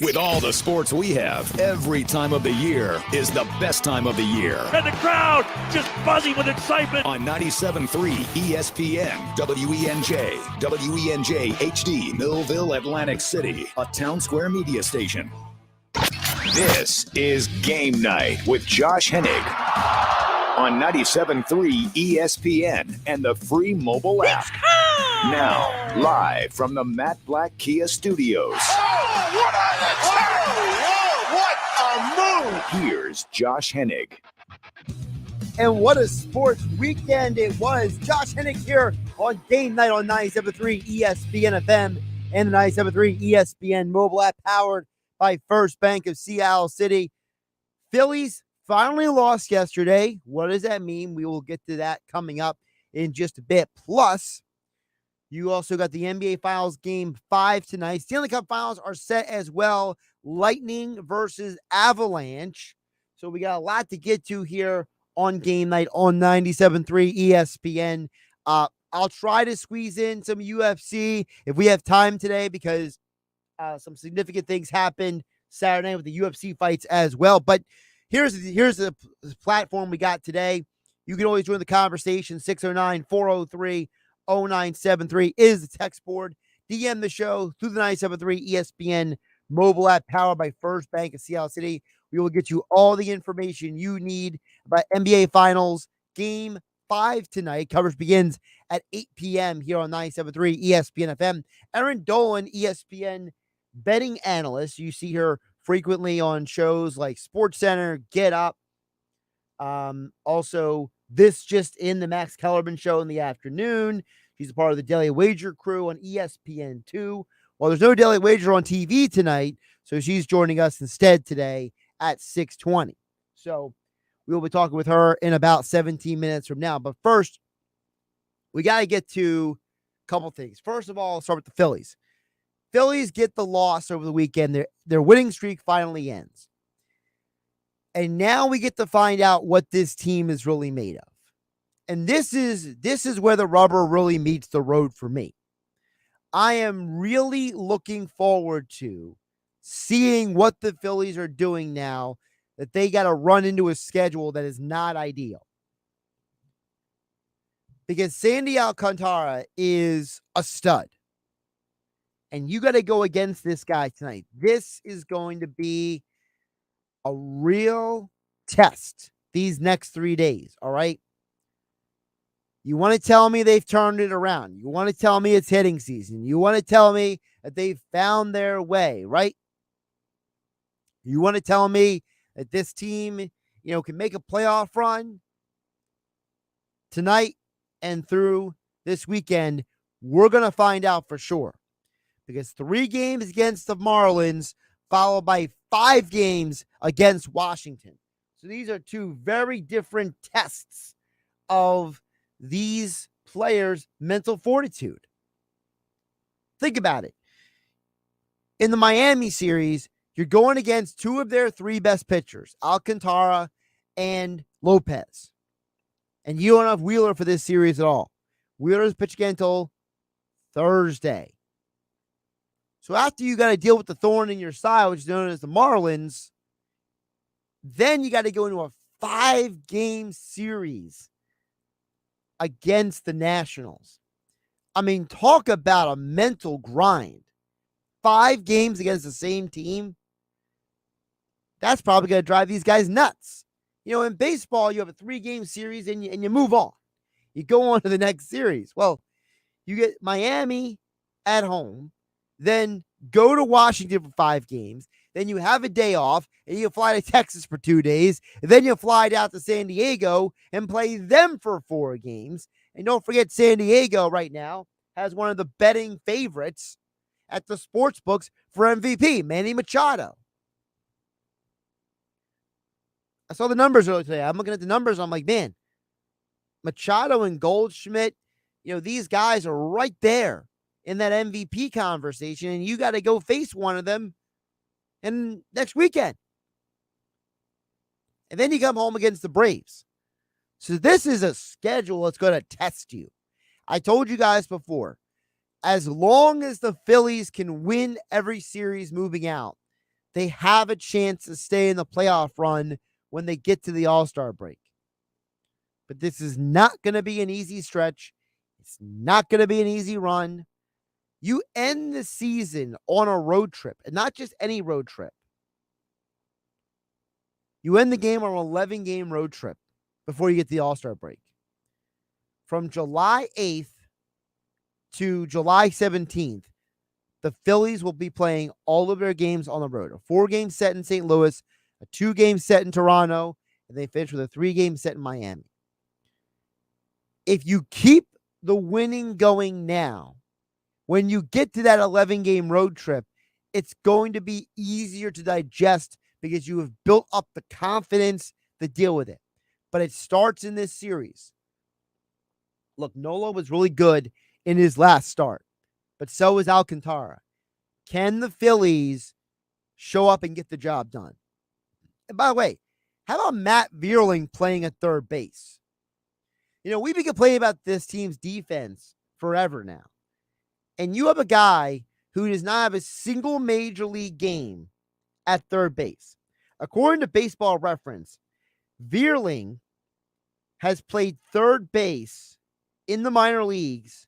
With all the sports we have, every time of the year is the best time of the year. And the crowd just buzzing with excitement. On 97.3 ESPN, WENJ, WENJ HD, Millville, Atlantic City, a Town Square media station. This is Game Night with Josh Hennig on 97.3 ESPN and the free mobile app. Now, live from the Matt Black Kia Studios. What a move! Here's Josh Hennig. And what a sports weekend it was. Josh Hennig here on Game Night on 97.3 ESPN FM and the 97.3 ESPN mobile app, powered by First Bank of Seattle City. Phillies finally lost yesterday. What does that mean? We will get to that coming up in just a bit. Plus, you also got the NBA Finals Game 5 tonight. Stanley Cup Finals are set as well. Lightning versus Avalanche. So we got a lot to get to here on Game Night on 97.3 ESPN. I'll try to squeeze in some UFC if we have time today, because some significant things happened Saturday with the UFC fights as well. But here's the platform we got today. You can always join the conversation. 609-403-0973 is the text board. DM the show through the 97.3 ESPN mobile app, powered by First Bank of Seattle City. We will get you all the information you need about NBA Finals Game 5 tonight. Coverage begins at 8 p.m. here on 97.3 ESPN FM. Erin Dolan, ESPN betting analyst. You see her frequently on shows like SportsCenter, Get Up. Also, This Just In, the Max Kellerman show in the afternoon. She's a part of the Daily Wager crew on ESPN2. Well, there's no Daily Wager on TV tonight, so she's joining us instead today at 6:20. So we'll be talking with her in about 17 minutes from now. But first, we got to get to a couple things. First of all, I'll start with the Phillies. Phillies get the loss over the weekend. Their winning streak finally ends. And now we get to find out what this team is really made of. And this is where the rubber really meets the road for me. I am really looking forward to seeing what the Phillies are doing now that they got to run into a schedule that is not ideal. Because Sandy Alcantara is a stud. And you got to go against this guy tonight. This is going to be a real test these next 3 days, all right? You want to tell me they've turned it around. You want to tell me it's hitting season. You want to tell me that they've found their way, right? You want to tell me that this team, can make a playoff run tonight and through this weekend. We're going to find out for sure. Because 3 games against the Marlins, followed by 5 games against Washington. So these are 2 very different tests of these players' mental fortitude. Think about it. In the Miami series, you're going against 2 of their 3 best pitchers, Alcantara and Lopez. And you don't have Wheeler for this series at all. Wheeler's pitch again until Thursday. So after you got to deal with the thorn in your side, which is known as the Marlins, then you got to go into a 5-game series against the Nationals. I mean, talk about a mental grind. 5 games against the same team. That's probably going to drive these guys nuts. In baseball, you have a 3-game series and you move on. You go on to the next series. Well, you get Miami at home, then go to Washington for 5 games. Then you have a day off, and you fly to Texas for 2 days. And then you fly down to San Diego and play them for 4 games. And don't forget, San Diego right now has one of the betting favorites at the sports books for MVP, Manny Machado. I saw the numbers earlier today. I'm looking at the numbers. I'm like, man, Machado and Goldschmidt, these guys are right there in that MVP conversation, and you got to go face one of them and next weekend. And then you come home against the Braves. So this is a schedule that's going to test you. I told you guys before, as long as the Phillies can win every series moving out, they have a chance to stay in the playoff run when they get to the All-Star break. But this is not going to be an easy stretch. It's not going to be an easy run. You end the season on a road trip, and not just any road trip. You end the game on an 11-game road trip before you get the All-Star break. From July 8th to July 17th, the Phillies will be playing all of their games on the road. A 4-game set in St. Louis, a 2-game set in Toronto, and they finish with a 3-game set in Miami. If you keep the winning going now, when you get to that 11-game road trip, it's going to be easier to digest because you have built up the confidence to deal with it. But it starts in this series. Look, Nola was really good in his last start, but so was Alcantara. Can the Phillies show up and get the job done? And by the way, how about Matt Vierling playing at third base? You know, we've been complaining about this team's defense forever now. And you have a guy who does not have a single major league game at third base. According to Baseball Reference, Vierling has played third base in the minor leagues,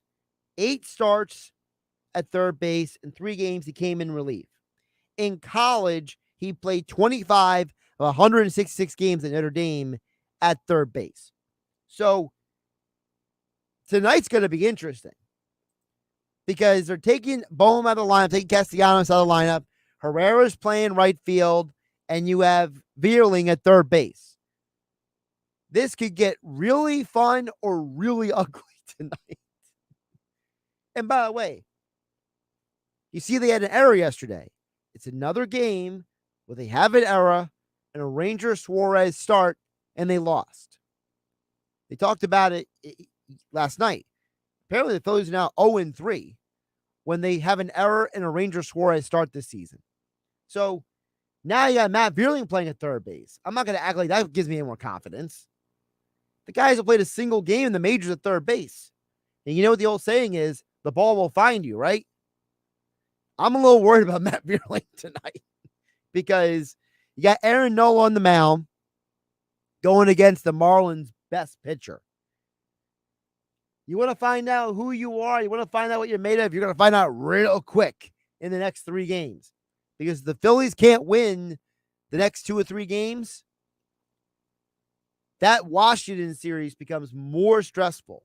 8 starts at third base. In 3 games, he came in relief. In college, he played 25 of 166 games at Notre Dame at third base. So tonight's going to be interesting because they're taking Bohm out of the lineup, taking Castellanos out of the lineup. Herrera's playing right field, and you have Vierling at third base. This could get really fun or really ugly tonight. And by the way, you see they had an error yesterday. It's another game where they have an error and a Ranger Suarez start, and they lost. They talked about it last night. Apparently the Phillies are now 0-3 when they have an error and a Ranger Suarez start this season. So now you got Matt Vierling playing at third base. I'm not going to act like that gives me any more confidence. The guys have played a single game in the majors at third base. And you know what the old saying is, the ball will find you, right? I'm a little worried about Matt Vierling tonight because you got Erin Nola on the mound going against the Marlins' best pitcher. You want to find out who you are. You want to find out what you're made of. You're going to find out real quick in the next 3 games because the Phillies can't win the next 2 or 3 games. That Washington series becomes more stressful.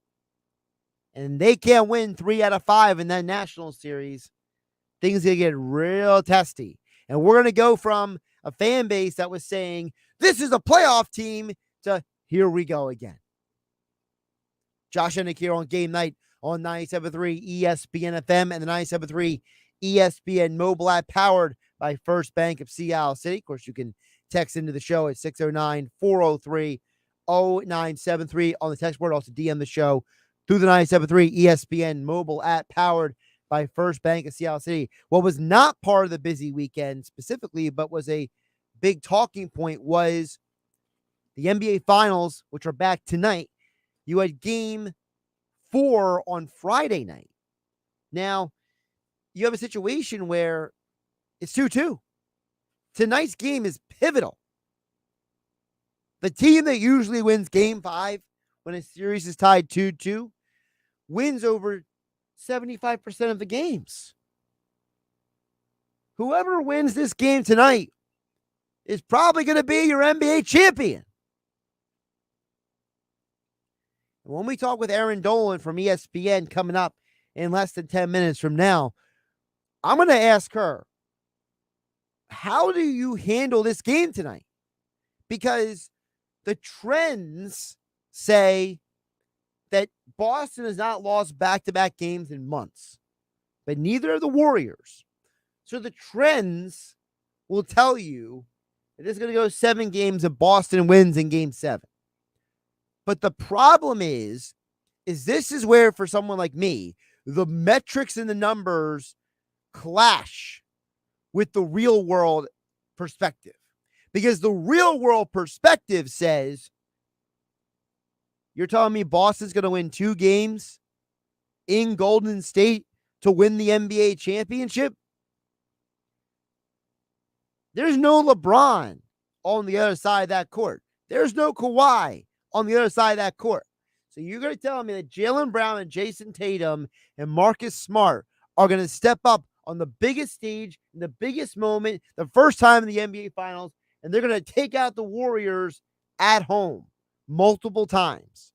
And they can't win 3 out of 5 in that national series. Things are going to get real testy. And we're going to go from a fan base that was saying, this is a playoff team, to here we go again. Josh Hennig here on Game Night on 97.3 ESPN FM and the 97.3 ESPN mobile app powered by First Bank of Seattle City. Of course, you can text into the show at 609-403-0973 on the text board. Also DM the show through the 97.3 ESPN mobile app powered by First Bank of Seattle City. What was not part of the busy weekend specifically, but was a big talking point, was the NBA Finals, which are back tonight. You had Game 4 on Friday night. Now, you have a situation where it's 2-2. Tonight's game is pivotal. The team that usually wins Game 5 when a series is tied 2-2 wins over 75% of the games. Whoever wins this game tonight is probably going to be your NBA champion. When we talk with Erin Dolan from ESPN coming up in less than 10 minutes from now, I'm going to ask her, how do you handle this game tonight? Because the trends say that Boston has not lost back-to-back games in months, but neither are the Warriors. So the trends will tell you that it's going to go 7 games and Boston wins in Game 7. But the problem is this is where, for someone like me, the metrics and the numbers clash with the real world perspective. Because the real world perspective says, you're telling me Boston's going to win 2 games in Golden State to win the NBA championship? There's no LeBron on the other side of that court. There's no Kawhi on the other side of that court. So you're going to tell me that Jaylen Brown and Jason Tatum and Marcus Smart are going to step up on the biggest stage, in the biggest moment, the first time in the NBA Finals, and they're going to take out the Warriors at home multiple times.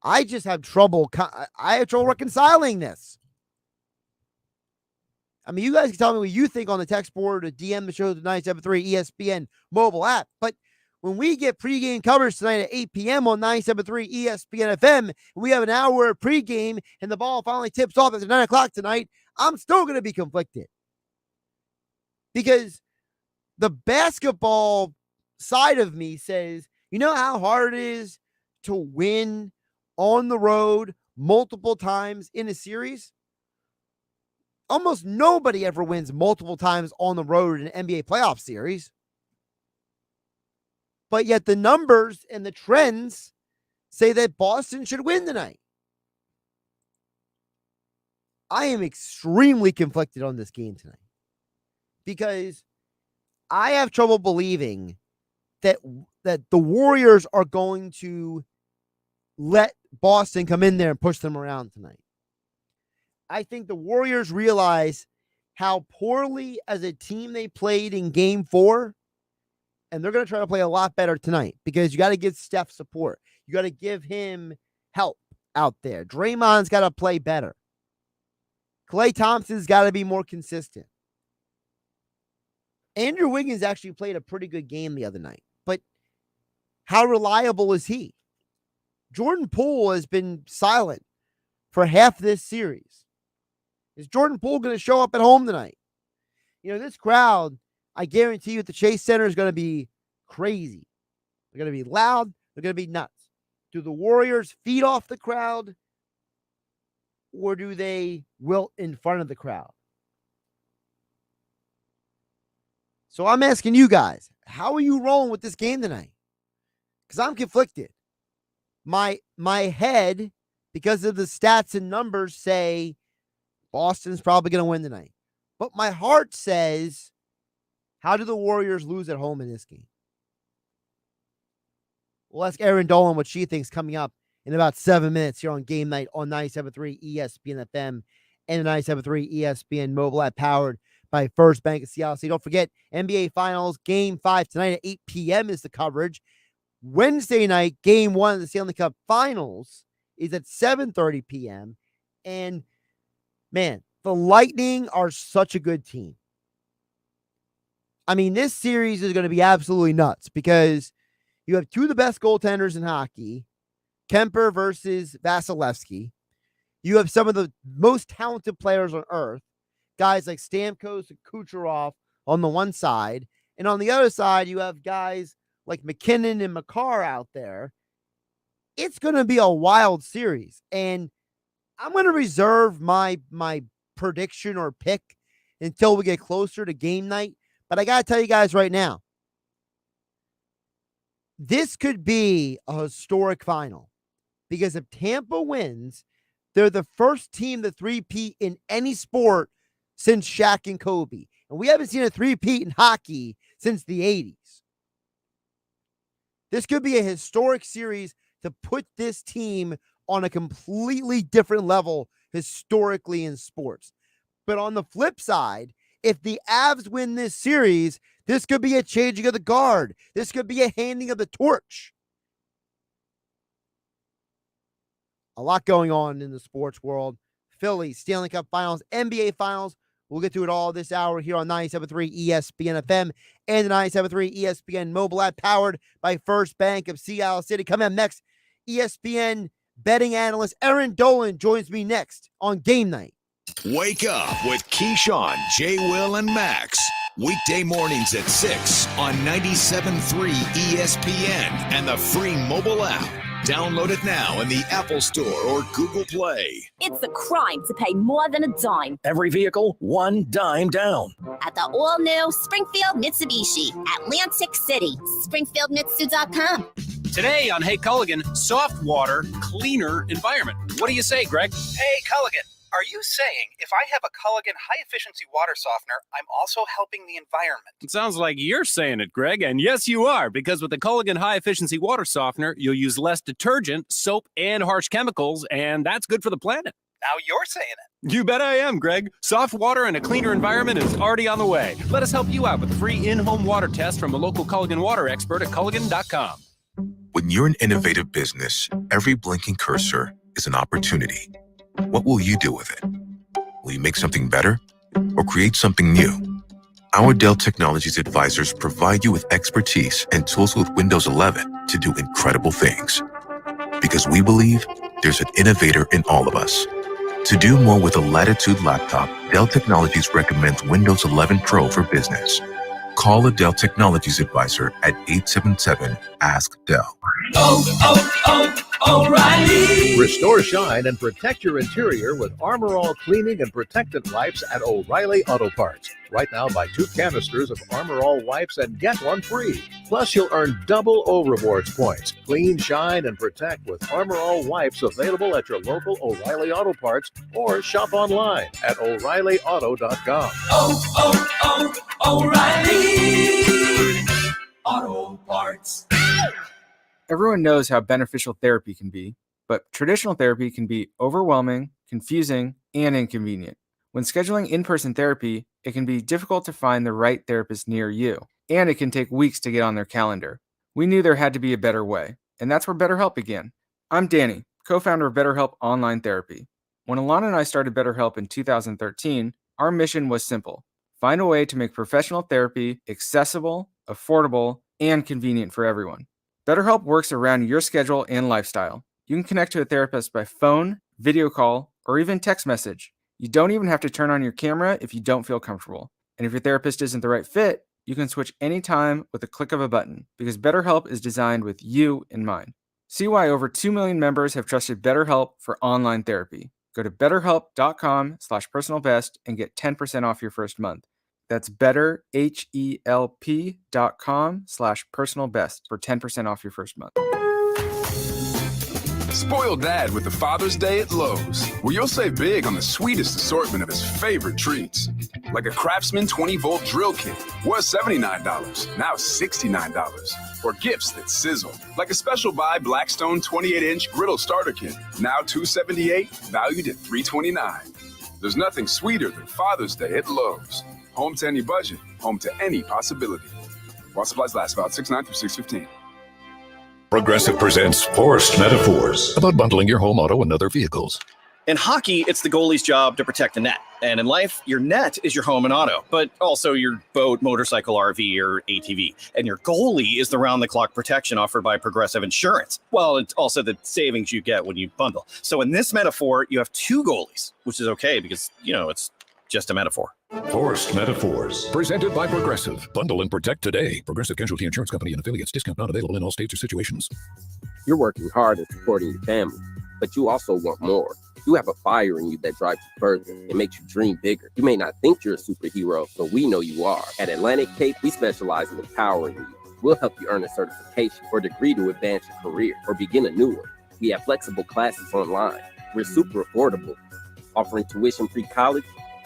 I just have trouble. I have trouble reconciling this. I mean, you guys can tell me what you think on the text board or DM the show, the 973 ESPN mobile app. But when we get pregame coverage tonight at 8 p.m. on 973 ESPN FM, and we have an hour of pregame, and the ball finally tips off at 9 o'clock tonight, I'm still going to be conflicted. Because the basketball side of me says, you know how hard it is to win on the road multiple times in a series? Almost nobody ever wins multiple times on the road in an NBA playoff series. But yet the numbers and the trends say that Boston should win tonight. I am extremely conflicted on this game tonight because I have trouble believing that the Warriors are going to let Boston come in there and push them around tonight. I think the Warriors realize how poorly as a team they played in Game 4, and they're going to try to play a lot better tonight because you got to give Steph support. You got to give him help out there. Draymond's got to play better. Klay Thompson's got to be more consistent. Andrew Wiggins actually played a pretty good game the other night, but how reliable is he? Jordan Poole has been silent for half this series. Is Jordan Poole going to show up at home tonight? You know, this crowd, I guarantee you at the Chase Center is going to be crazy. They're going to be loud. They're going to be nuts. Do the Warriors feed off the crowd, or do they wilt in front of the crowd? So I'm asking you guys, how are you rolling with this game tonight? Because I'm conflicted. My head, because of the stats and numbers, say Boston's probably going to win tonight. But my heart says, how do the Warriors lose at home in this game? We'll ask Erin Dolan what she thinks coming up in about 7 minutes here on Game Night on 97.3 ESPN FM and the 97.3 ESPN mobile app powered by First Bank of Seattle. So don't forget, NBA Finals Game 5 tonight at 8 p.m. is the coverage. Wednesday night, Game 1 of the Stanley Cup Finals is at 7:30 p.m. And man, the Lightning are such a good team. I mean, this series is going to be absolutely nuts because you have two of the best goaltenders in hockey, Kemper versus Vasilevsky. You have some of the most talented players on earth, guys like Stamkos and Kucherov on the one side. And on the other side, you have guys like McKinnon and Makar out there. It's going to be a wild series. And I'm going to reserve my prediction or pick until we get closer to game night. But I got to tell you guys right now, this could be a historic final because if Tampa wins, they're the first team to three-peat in any sport since Shaq and Kobe. And we haven't seen a three-peat in hockey since the 80s. This could be a historic series to put this team on a completely different level historically in sports. But on the flip side, if the Avs win this series, this could be a changing of the guard. This could be a handing of the torch. A lot going on in the sports world. Phillies, Stanley Cup Finals, NBA Finals. We'll get to it all this hour here on 97.3 ESPN FM and the 97.3 ESPN mobile app powered by First Bank of Seattle City. Coming up next, ESPN betting analyst Erin Dolan joins me next on Game Night. Wake up with Keyshawn, J. Will, and Max. Weekday mornings at 6 on 97.3 ESPN and the free mobile app. Download it now in the Apple Store or Google Play. It's a crime to pay more than a dime. Every vehicle, one dime down. At the all-new Springfield Mitsubishi, Atlantic City. SpringfieldMitsu.com. Today on Hey Culligan, soft water, cleaner environment. What do you say, Greg? Hey, Culligan, Are you saying if I have a Culligan high-efficiency water softener, I'm also helping the environment? It sounds like you're saying it, Greg, and yes, you are, because with the Culligan high-efficiency water softener, you'll use less detergent, soap, and harsh chemicals, and that's good for the planet. Now you're saying it. You bet I am, Greg. Soft water and a cleaner environment is already on the way. Let us help you out with a free in-home water test from a local Culligan water expert at Culligan.com. When you're an innovative business, every blinking cursor is an opportunity. What will you do with it? Will you make something better or create something new? Our Dell Technologies advisors provide you with expertise and tools with Windows 11 to do incredible things. Because we believe there's an innovator in all of us. To do more with a Latitude laptop, Dell Technologies recommends Windows 11 Pro for business. Call a Dell Technologies advisor at 877-ASK-DELL. O'Reilly! Restore shine and protect your interior with Armor All cleaning and protectant wipes at O'Reilly Auto Parts. Right now, buy 2 canisters of Armor All wipes and get 1 free. Plus, you'll earn double O Rewards points. Clean, shine, and protect with Armor All wipes available at your local O'Reilly Auto Parts or shop online at O'ReillyAuto.com. O'Reilly Auto Parts. Everyone knows how beneficial therapy can be, but traditional therapy can be overwhelming, confusing, and inconvenient. When scheduling in-person therapy, it can be difficult to find the right therapist near you, and it can take weeks to get on their calendar. We knew there had to be a better way, and that's where BetterHelp began. I'm Danny, co-founder of BetterHelp Online Therapy. When Alana and I started BetterHelp in 2013, our mission was simple: find a way to make professional therapy accessible, affordable, and convenient for everyone. BetterHelp works around your schedule and lifestyle. You can connect to a therapist by phone, video call, or even text message. You don't even have to turn on your camera if you don't feel comfortable. And if your therapist isn't the right fit, you can switch anytime with a click of a button, because BetterHelp is designed with you in mind. See why over 2 million members have trusted BetterHelp for online therapy. Go to betterhelp.com/personalbest and get 10% off your first month. That's betterhelp.com/personalbest for 10% off your first month. Spoil Dad with the Father's Day at Lowe's, where you'll save big on the sweetest assortment of his favorite treats. Like a Craftsman 20-volt drill kit, was $79, now $69. Or gifts that sizzle, like a special buy Blackstone 28-inch griddle starter kit, now $278, valued at $329. There's nothing sweeter than Father's Day at Lowe's. Home to any budget, home to any possibility. While supplies last, about 6/9 through 6/15. Progressive presents Forced Metaphors about bundling your home, auto, and other vehicles. In hockey, it's the goalie's job to protect the net. And in life, your net is your home and auto, but also your boat, motorcycle, RV, or ATV. And your goalie is the round-the-clock protection offered by Progressive Insurance. Well, it's also the savings you get when you bundle. So in this metaphor, you have 2 goalies, which is okay because, it's just a metaphor. Forced Metaphors, presented by Progressive. Bundle and protect today. Progressive Casualty Insurance Company and affiliates. Discount not available in all states or situations. You're working hard and supporting your family, but you also want more. You have a fire in you that drives you further and makes you dream bigger. You may not think you're a superhero, but we know you are. At Atlantic Cape, we specialize in empowering you. We'll help you earn a certification or degree to advance your career or begin a new one. We have flexible classes online. We're super affordable, offering tuition-free college,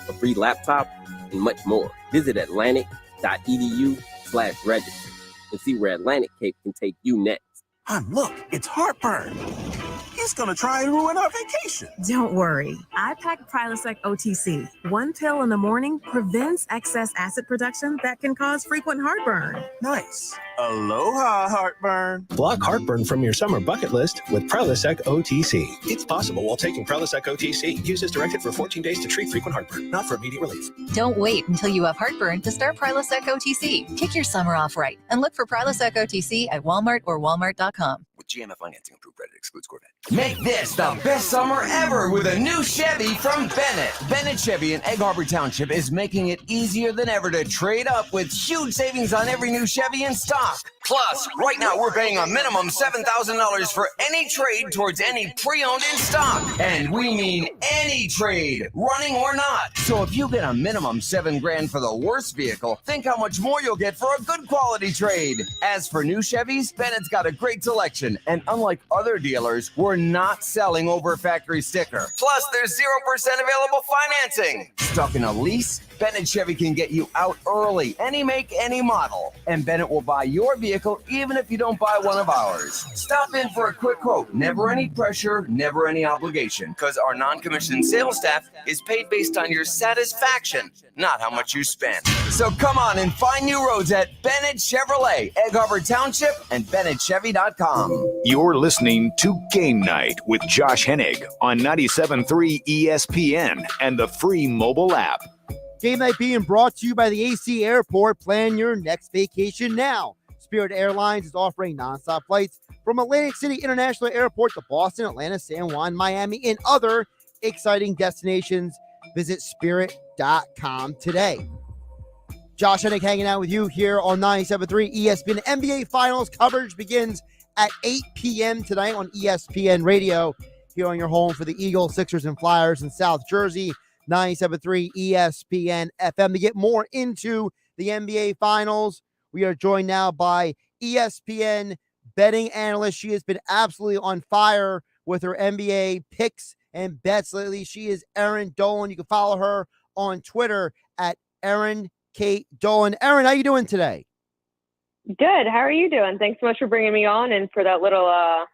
a free laptop, and much more. Visit Atlantic.edu/register and see where Atlantic Cape can take you next. Look, it's heartburn. He's gonna try and ruin our vacation. Don't worry. I pack Prilosec OTC. 1 pill in the morning prevents excess acid production that can cause frequent heartburn. Nice. Aloha, heartburn. Block heartburn from your summer bucket list with Prilosec OTC. It's possible while taking Prilosec OTC. Use as directed for 14 days to treat frequent heartburn, not for immediate relief. Don't wait until you have heartburn to start Prilosec OTC. Kick your summer off right and look for Prilosec OTC at Walmart or Walmart.com. With GMF financing approved credit excludes Corvette. Make this the best summer ever with a new Chevy from Bennett. Bennett Chevy in Egg Harbor Township is making it easier than ever to trade up with huge savings on every new Chevy in stock. stock. Plus, right now we're paying a minimum $7,000 for any trade towards any pre-owned in stock. And we mean any trade, running or not. So if you get a minimum $7,000 for the worst vehicle, think how much more you'll get for a good quality trade. As for new Chevys, Bennett's got a great selection. And unlike other dealers, we're not selling over factory sticker. Plus, there's 0% available financing. Stuck in a lease? Bennett Chevy can get you out early, any make, any model. And Bennett will buy your vehicle even if you don't buy one of ours. Stop in for a quick quote. Never any pressure, never any obligation. Because our non-commissioned sales staff is paid based on your satisfaction, not how much you spend. So come on and find new roads at Bennett Chevrolet, Egg Harbor Township, and BennettChevy.com. You're listening to Game Night with Josh Hennig on 97.3 ESPN and the free mobile app. Game Night being brought to you by the AC Airport. Plan your next vacation now. Spirit Airlines is offering nonstop flights from Atlantic City International Airport to Boston, Atlanta, San Juan, Miami, and other exciting destinations. Visit spirit.com today. Josh Hennig hanging out with you here on 97.3 ESPN. NBA Finals coverage begins at 8 p.m. tonight on ESPN Radio here on your home for the Eagles, Sixers, and Flyers in South Jersey. 97.3 ESPN FM. To get more into the NBA Finals, we are joined now by ESPN betting analyst. She has been absolutely on fire with her NBA picks and bets lately. She is Erin Dolan. You can follow her on Twitter at Erin Kate Dolan. Erin, how you doing today? Good. How are you doing? Thanks so much for bringing me on and for that little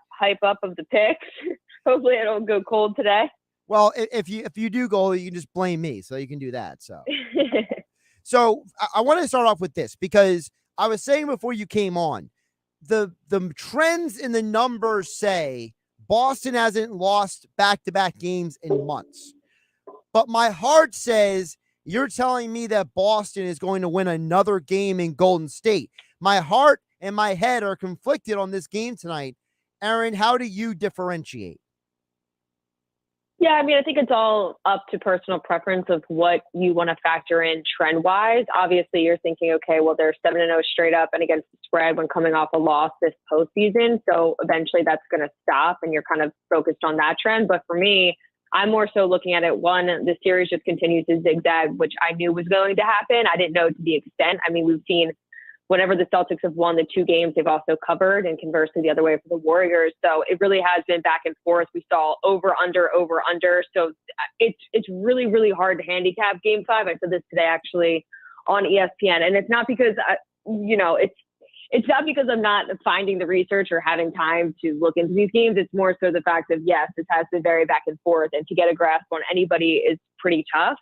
hype up of the picks. Hopefully I don't go cold today. Well, if you do go, you can just blame me, so you can do that. So I want to start off with this because I was saying before you came on, the trends in the numbers say Boston hasn't lost back-to-back games in months. But my heart says you're telling me that Boston is going to win another game in Golden State. My heart and my head are conflicted on this game tonight. Erin, how do you differentiate? Yeah, I mean, I think it's all up to personal preference of what you want to factor in trend-wise. Obviously, you're thinking, okay, well, they're 7-0 straight up and against the spread when coming off a loss this postseason. So eventually that's going to stop and you're kind of focused on that trend. But for me, I'm more so looking at it. One, the series just continues to zigzag, which I knew was going to happen. I didn't know to the extent. I mean, we've seen whenever the Celtics have won the two games, they've also covered, and conversely the other way for the Warriors. So it really has been back and forth. We saw over, under. So it's really, really hard to handicap Game 5. I said this today actually on ESPN, and it's not because it's not because I'm not finding the research or having time to look into these games. It's more so the fact of, yes, this has been very back and forth, and to get a grasp on anybody is pretty tough.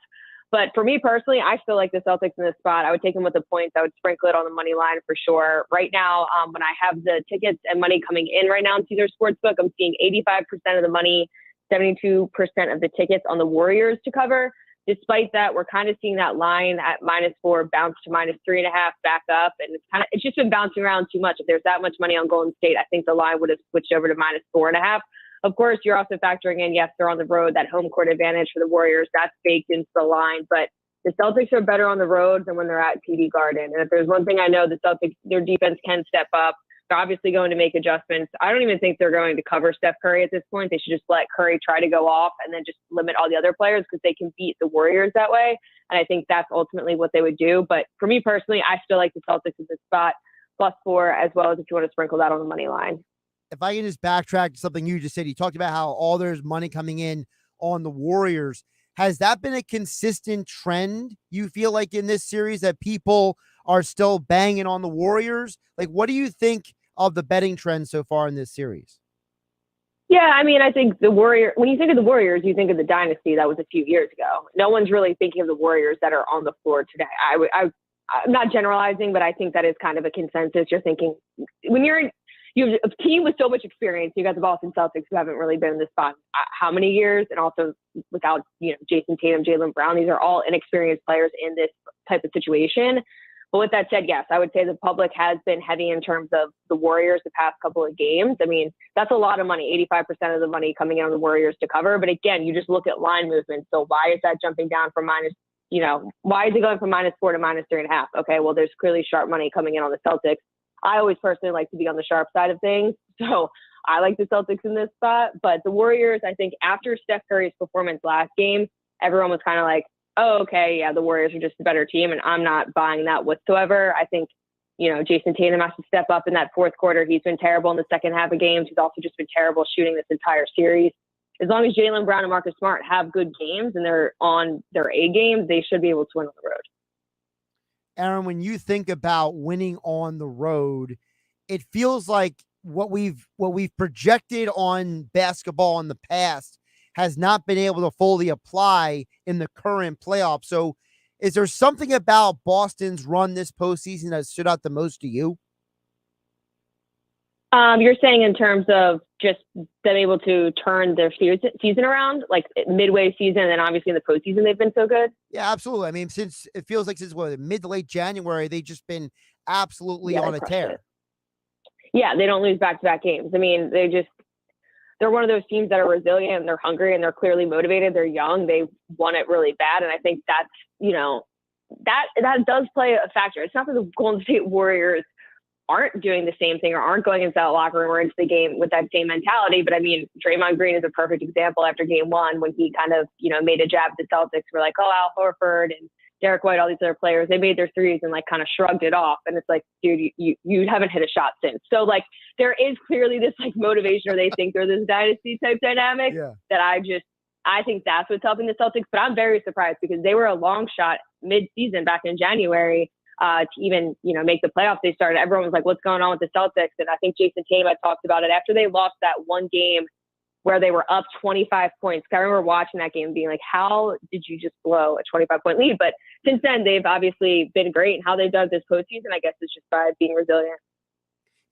But for me personally, I still like the Celtics in this spot. I would take them with the points. I would sprinkle it on the money line for sure. Right now, when I have the tickets and money coming in right now in Caesar Sportsbook, I'm seeing 85% of the money, 72% of the tickets on the Warriors to cover. Despite that, we're kind of seeing that line at -4 bounce to -3.5 back up. And it's just been bouncing around too much. If there's that much money on Golden State, I think the line would have switched over to -4.5. Of course, you're also factoring in, yes, they're on the road, that home court advantage for the Warriors. That's baked into the line. But the Celtics are better on the road than when they're at TD Garden. And if there's one thing I know, the Celtics, their defense can step up. They're obviously going to make adjustments. I don't even think they're going to cover Steph Curry at this point. They should just let Curry try to go off and then just limit all the other players because they can beat the Warriors that way. And I think that's ultimately what they would do. But for me personally, I still like the Celtics in this spot, +4, as well as if you want to sprinkle that on the money line. If I can just backtrack to something you just said, you talked about how all there's money coming in on the Warriors. Has that been a consistent trend, you feel like, in this series, that people are still banging on the Warriors? Like, what do you think of the betting trend so far in this series? Yeah, I mean, I think when you think of the Warriors, you think of the dynasty that was a few years ago. No one's really thinking of the Warriors that are on the floor today. I'm not generalizing, but I think that is kind of a consensus. You're thinking when you have a team with so much experience. You got the Boston Celtics who haven't really been in this spot how many years, and also without Jason Tatum, Jaylen Brown. These are all inexperienced players in this type of situation. But with that said, yes, I would say the public has been heavy in terms of the Warriors the past couple of games. I mean, that's a lot of money, 85% of the money coming in on the Warriors to cover. But again, you just look at line movement. So why is that jumping down from why is it going from -4 to -3.5? Okay, well, there's clearly sharp money coming in on the Celtics. I always personally like to be on the sharp side of things. So I like the Celtics in this spot. But the Warriors, I think after Steph Curry's performance last game, everyone was kind of like, oh, okay, yeah, the Warriors are just a better team. And I'm not buying that whatsoever. I think, Jason Tatum has to step up in that fourth quarter. He's been terrible in the second half of games. He's also just been terrible shooting this entire series. As long as Jaylen Brown and Marcus Smart have good games and they're on their A game, they should be able to win on the road. Erin, when you think about winning on the road, it feels like what we've projected on basketball in the past has not been able to fully apply in the current playoffs. So is there something about Boston's run this postseason that stood out the most to you? You're saying in terms of just them able to turn their season around, like midway season, and then obviously in the postseason they've been so good? Yeah, absolutely. I mean, since mid to late January, they've just been absolutely on a tear. Yeah, they don't lose back-to-back games. I mean, they're one of those teams that are resilient and they're hungry and they're clearly motivated. They're young. They want it really bad. And I think that's, that does play a factor. It's not that the Golden State Warriors aren't doing the same thing or aren't going into that locker room or into the game with that same mentality. But I mean, Draymond Green is a perfect example after game one when he kind of, made a jab at the Celtics. We're like, oh, Al Horford and Derek White, all these other players, they made their threes and like kind of shrugged it off. And it's like, dude, you haven't hit a shot since. So like there is clearly this like motivation or they think they're this dynasty type dynamic that I think that's what's helping the Celtics. But I'm very surprised because they were a long shot mid-season back in January to even, make the playoffs. They started, everyone was like, what's going on with the Celtics? And I think Jason Tatum had talked about it after they lost that one game where they were up 25 points. I remember watching that game and being like, how did you just blow a 25-point lead? But since then, they've obviously been great. And how they've done this postseason, I guess, is just by being resilient.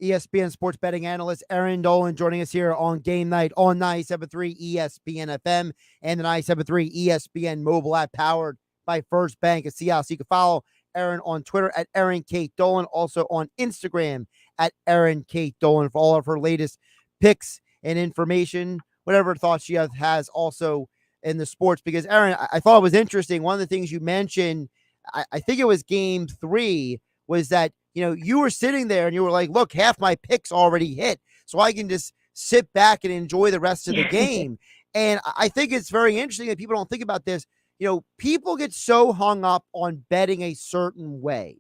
ESPN sports betting analyst Erin Dolan joining us here on Game Night on 97.3 ESPN FM and the 97.3 ESPN mobile app powered by First Bank of Seattle. So you can follow Erin on Twitter at Erin Kate Dolan, also on Instagram at Erin Kate Dolan for all of her latest picks and information, whatever thoughts she has also in the sports. Because Erin, I thought it was interesting. One of the things you mentioned, I think it was game 3, was that, you were sitting there and you were like, look, half my picks already hit, so I can just sit back and enjoy the rest of the game. And I think it's very interesting that people don't think about this. People get so hung up on betting a certain way.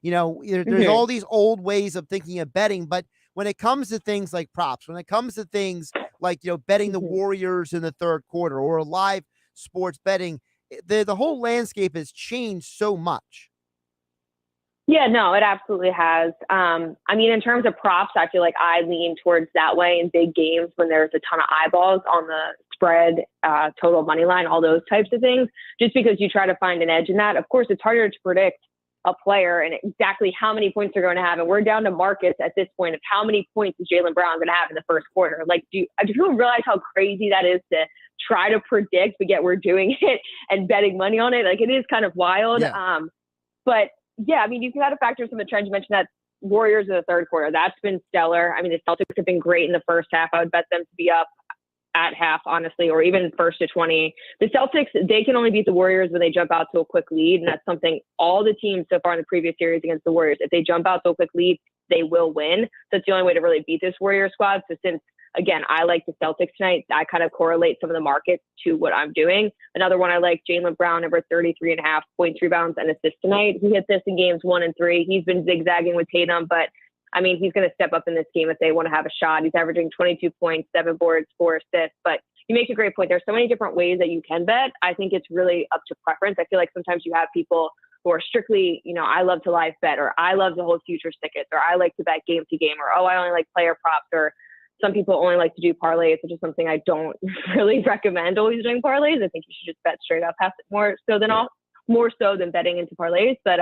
There's all these old ways of thinking of betting, but when it comes to things like props, when it comes to things like, betting the Warriors in the third quarter or live sports betting, the whole landscape has changed so much. Yeah, no, it absolutely has. I mean, in terms of props, I feel like I lean towards that way in big games when there's a ton of eyeballs on the spread, total money line, all those types of things, just because you try to find an edge in that. Of course, it's harder to predict a player and exactly how many points they're going to have. And we're down to markets at this point of how many points is Jaylen Brown going to have in the first quarter. Like, do people realize how crazy that is to try to predict, but yet we're doing it and betting money on it? Like, it is kind of wild. Yeah. But yeah, I mean, you can kind of factor some of the trends. You mentioned that Warriors in the third quarter. That's been stellar. I mean, the Celtics have been great in the first half. I would bet them to be up at half, honestly, or even first to 20. The Celtics, they can only beat the Warriors when they jump out to a quick lead. And that's something all the teams so far in the previous series against the Warriors, if they jump out to a quick lead, they will win. So it's the only way to really beat this Warrior squad. So since, again, I like the Celtics tonight, I kind of correlate some of the markets to what I'm doing. Another one I like, Jaylen Brown, over 33.5 points, rebounds, and assists tonight. He hit this in games 1 and 3. He's been zigzagging with Tatum, but I mean, he's going to step up in this game if they want to have a shot. He's averaging 22 points, 7 boards, 4 assists. But you make a great point. There's so many different ways that you can bet. I think it's really up to preference. I feel like sometimes you have people who are strictly, I love to live bet, or I love to hold futures tickets, or I like to bet game to game, or, oh, I only like player props, or some people only like to do parlays, which is something I don't really recommend always doing parlays. I think you should just bet straight up more so than betting into parlays. But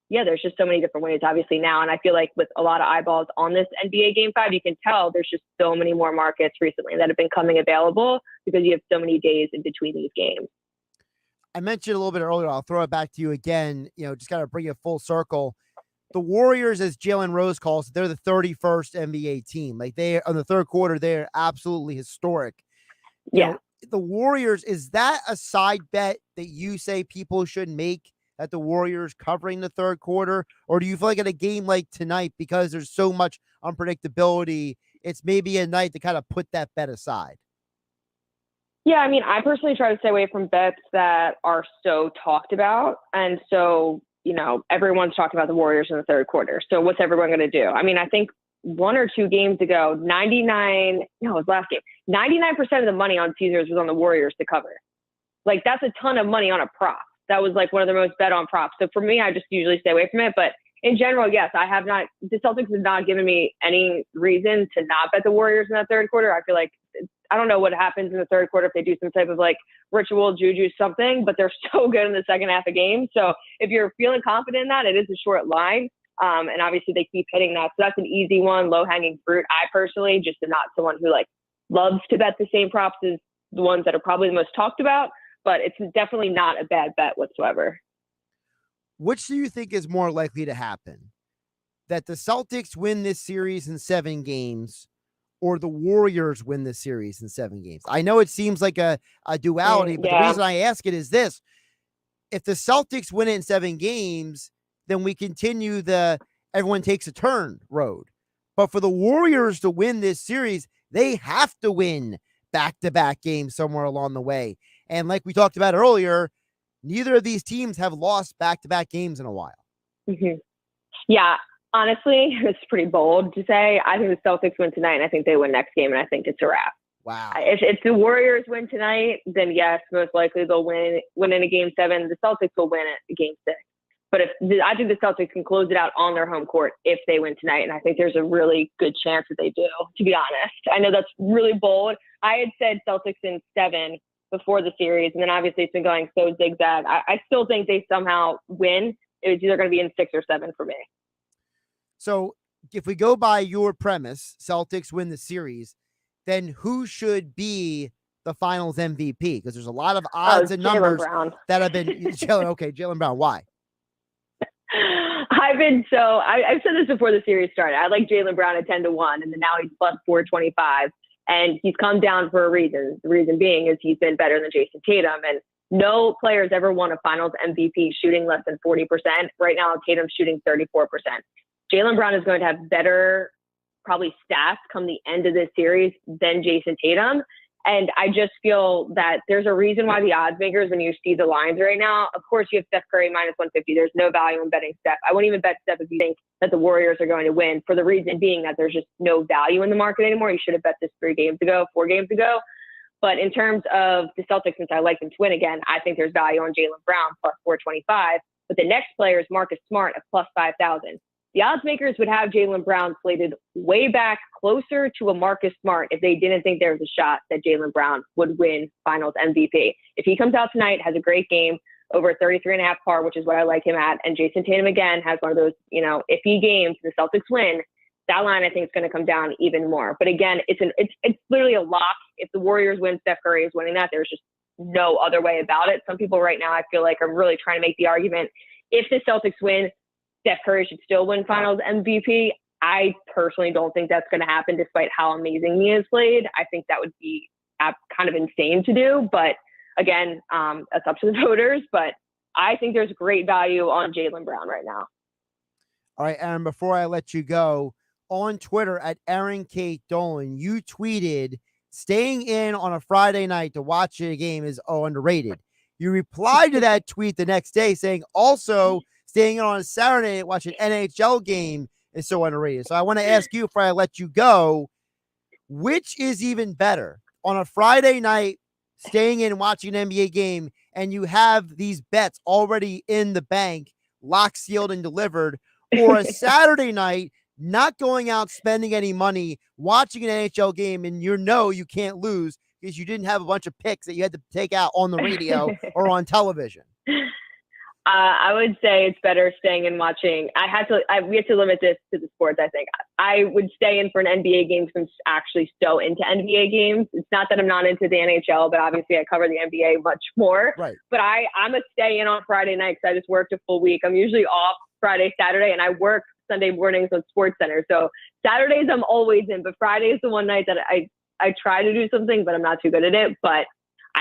yeah, there's just so many different ways, obviously, now. And I feel like with a lot of eyeballs on this NBA Game 5, you can tell there's just so many more markets recently that have been coming available because you have so many days in between these games. I mentioned a little bit earlier, I'll throw it back to you again, just got to bring it full circle. The Warriors, as Jalen Rose calls it, they're the 31st NBA team. Like, they on the third quarter, they're absolutely historic. Yeah. The Warriors, is that a side bet that you say people should make that the Warriors covering the third quarter? Or do you feel like in a game like tonight, because there's so much unpredictability, it's maybe a night to kind of put that bet aside? Yeah, I mean, I personally try to stay away from bets that are so talked about. And so, everyone's talking about the Warriors in the third quarter. So what's everyone going to do? I mean, I think 1 or 2 games ago, 99% of the money on Caesars was on the Warriors to cover. Like, that's a ton of money on a prop. That was like one of the most bet on props. So for me, I just usually stay away from it. But in general, yes, the Celtics have not given me any reason to not bet the Warriors in that third quarter. I feel like, I don't know what happens in the third quarter if they do some type of like ritual juju something, but they're so good in the second half of games. So if you're feeling confident in that, it is a short line. And obviously they keep hitting that. So that's an easy one, low hanging fruit. I personally just am not someone who like loves to bet the same props as the ones that are probably the most talked about, but it's definitely not a bad bet whatsoever. Which do you think is more likely to happen? That the Celtics win this series in 7 games, or the Warriors win this series in 7 games? I know it seems like a duality, but the reason I ask it is this. If the Celtics win it in 7 games, then we continue the everyone takes a turn road. But for the Warriors to win this series, they have to win back-to-back games somewhere along the way. And like we talked about earlier, neither of these teams have lost back-to-back games in a while. Mm-hmm. Yeah, honestly, it's pretty bold to say. I think the Celtics win tonight, and I think they win next game, and I think it's a wrap. Wow. If the Warriors win tonight, then yes, most likely they'll win in a game 7. The Celtics will win it game 6. But I think the Celtics can close it out on their home court if they win tonight. And I think there's a really good chance that they do, to be honest. I know that's really bold. I had said Celtics in 7 before the series. And then obviously it's been going so zigzag. I still think they somehow win. It's either going to be in 6 or 7 for me. So if we go by your premise, Celtics win the series, then who should be the finals MVP? Because there's a lot of odds and numbers that have been Jaylen Brown. Why? I've said this before the series started. I like Jaylen Brown at 10-1, and then now he's plus 425, and he's come down for a reason. The reason being is he's been better than Jason Tatum, and no player's ever won a finals MVP shooting less than 40%. Right now, Tatum's shooting 34%. Jaylen Brown is going to have better, probably stats come the end of this series than Jason Tatum. And I just feel that there's a reason why the odds makers, when you see the lines right now, of course you have Steph Curry minus 150. There's no value in betting Steph. I wouldn't even bet Steph if you think that the Warriors are going to win, for the reason being that there's just no value in the market anymore. You should have bet this 4 games ago. But in terms of the Celtics, since I like them to win again, I think there's value on Jaylen Brown plus 425. But the next player is Marcus Smart at plus 5,000. The odds makers would have Jaylen Brown slated way back closer to a Marcus Smart if they didn't think there was a shot that Jaylen Brown would win finals MVP. If he comes out tonight, has a great game, over 33.5 par, which is what I like him at, and Jason Tatum again has one of those, iffy games, the Celtics win, that line I think is going to come down even more. But again, it's literally a lock. If the Warriors win, Steph Curry is winning that. There's just no other way about it. Some people right now, I feel like, are really trying to make the argument, if the Celtics win, Steph Curry should still win finals MVP. I personally don't think that's going to happen, despite how amazing he has played. I think that would be kind of insane to do. But again, that's up to the voters. But I think there's great value on Jaylen Brown right now. All right, Erin, before I let you go, on Twitter at Erin Kate Dolan, you tweeted, staying in on a Friday night to watch a game is underrated. You replied to that tweet the next day saying, also, staying in on a Saturday to watch an NHL game is so underrated. So I want to ask you, before I let you go, which is even better? On a Friday night, staying in and watching an NBA game, and you have these bets already in the bank, locked, sealed, and delivered, or a Saturday night, not going out spending any money, watching an NHL game, and you can't lose because you didn't have a bunch of picks that you had to take out on the radio or on television? I would say it's better staying and watching. We have to limit this to the sports, I think. I would stay in for an NBA game since I'm actually so into NBA games. It's not that I'm not into the NHL, but obviously I cover the NBA much more. Right. But I'm a stay in on Friday night because I just worked a full week. I'm usually off Friday, Saturday, and I work Sunday mornings on SportsCenter. So Saturdays I'm always in, but Friday is the one night that I try to do something, but I'm not too good at it. But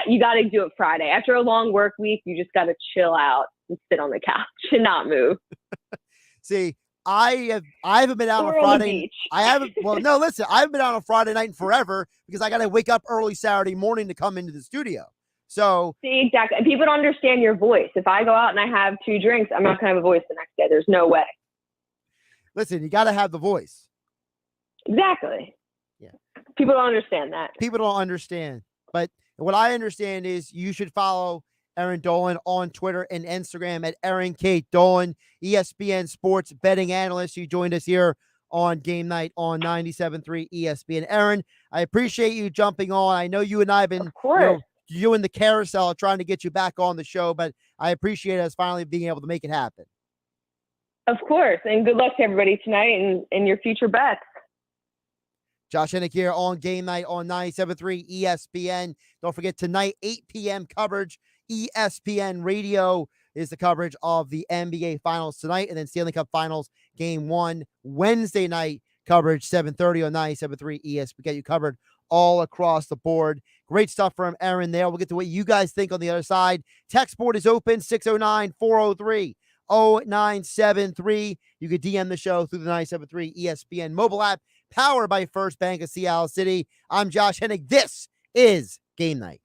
you got to do it Friday. After a long work week, you just got to chill out. and sit on the couch and not move. See, I haven't been out on Or on the Friday. beach. I haven't. Well, no, listen, I haven't been out on Friday night in forever because I got to wake up early Saturday morning to come into the studio. So See, exactly. And people don't understand your voice. If I go out and I have 2 drinks, I'm not going to have a voice the next day. There's no way. listen, you got to have the voice. Exactly. Yeah. People don't understand that. People don't understand. But what I understand is you should follow Erin Dolan on Twitter and Instagram at Erin Kate Dolan, ESPN sports betting analyst. You joined us here on Game Night on 97.3 ESPN. Erin, I appreciate you jumping on. I know you and I have been doing the carousel trying to get you back on the show, but I appreciate us finally being able to make it happen. Of course. And good luck to everybody tonight and your future bets. Josh Hennig here on Game Night on 97.3 ESPN. Don't forget tonight, 8 p.m. coverage. ESPN Radio is the coverage of the NBA Finals tonight, and then Stanley Cup Finals Game 1 Wednesday night coverage, 7:30 on 97.3 ESPN. Get you covered all across the board. Great stuff from Erin there. We'll get to what you guys think on the other side. Text board is open, 609-403-0973. You can DM the show through the 97.3 ESPN mobile app, powered by First Bank of Seattle City. I'm Josh Hennig. This is Game Night.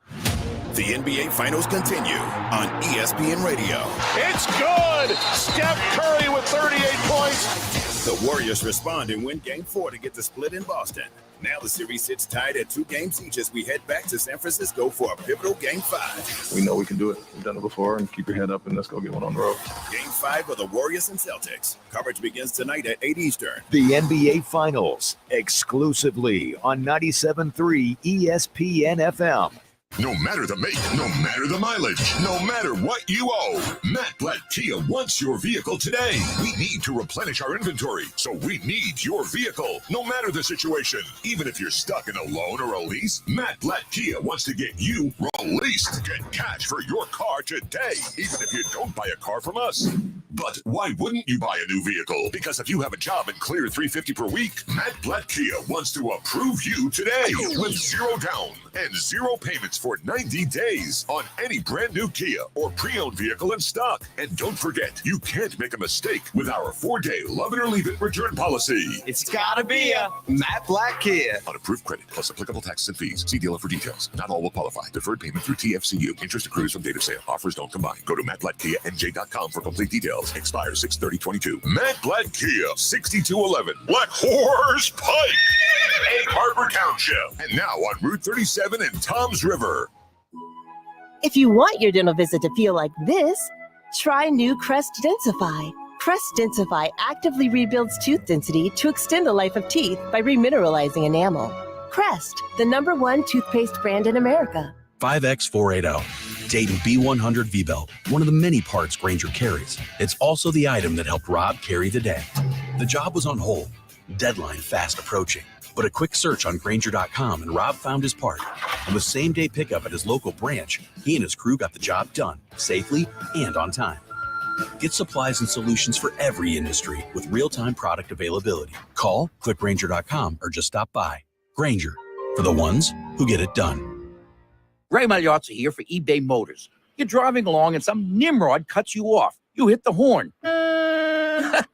The NBA Finals continue on ESPN Radio. It's good! Steph Curry with 38 points. The Warriors respond and win Game 4 to get the split in Boston. Now the series sits tied at 2 games each as we head back to San Francisco for a pivotal Game 5. We know we can do it. We've done it before, and keep your head up and let's go get one on the road. Game 5 of the Warriors and Celtics. Coverage begins tonight at 8 Eastern. The NBA Finals, exclusively on 97.3 ESPN FM. No matter the make, no matter the mileage, no matter what you owe, Matt Blatt Kia wants your vehicle today. We need to replenish our inventory, so we need your vehicle, no matter the situation. Even if you're stuck in a loan or a lease, Matt Blatt Kia wants to get you released. Get cash for your car today, even if you don't buy a car from us. But why wouldn't you buy a new vehicle? Because if you have a job and clear $350 per week, Matt Blatt Kia wants to approve you today with 0 down and 0 payments for 90 days on any brand new Kia or pre-owned vehicle in stock. And don't forget, you can't make a mistake with our 4-day love it or leave it return policy. It's gotta be a Matt Blatt Kia. On approved credit plus applicable taxes and fees. See dealer for details. Not all will qualify. Deferred payment through TFCU. Interest accrues from date of sale. Offers don't combine. Go to mattblattkianj.com for complete details. Expires 6/30/22. Matt Blatt Kia, 6211 Black Horse Pike, Egg Harbor Township, and now on Route 37 in Toms River. If you want your dental visit to feel like this, try new Crest Densify. Crest Densify actively rebuilds tooth density to extend the life of teeth by remineralizing enamel. Crest, the #1 toothpaste brand in America. 5X480, Dayton B100 V-Belt, one of the many parts Grainger carries. It's also the item that helped Rob carry the day. The job was on hold, deadline fast approaching. But a quick search on Grainger.com and Rob found his part. And with same-day pickup at his local branch, he and his crew got the job done, safely and on time. Get supplies and solutions for every industry with real-time product availability. Call, click Grainger.com, or just stop by. Grainger, for the ones who get it done. Ray Magliozzi here for eBay Motors. You're driving along and some nimrod cuts you off. You hit the horn.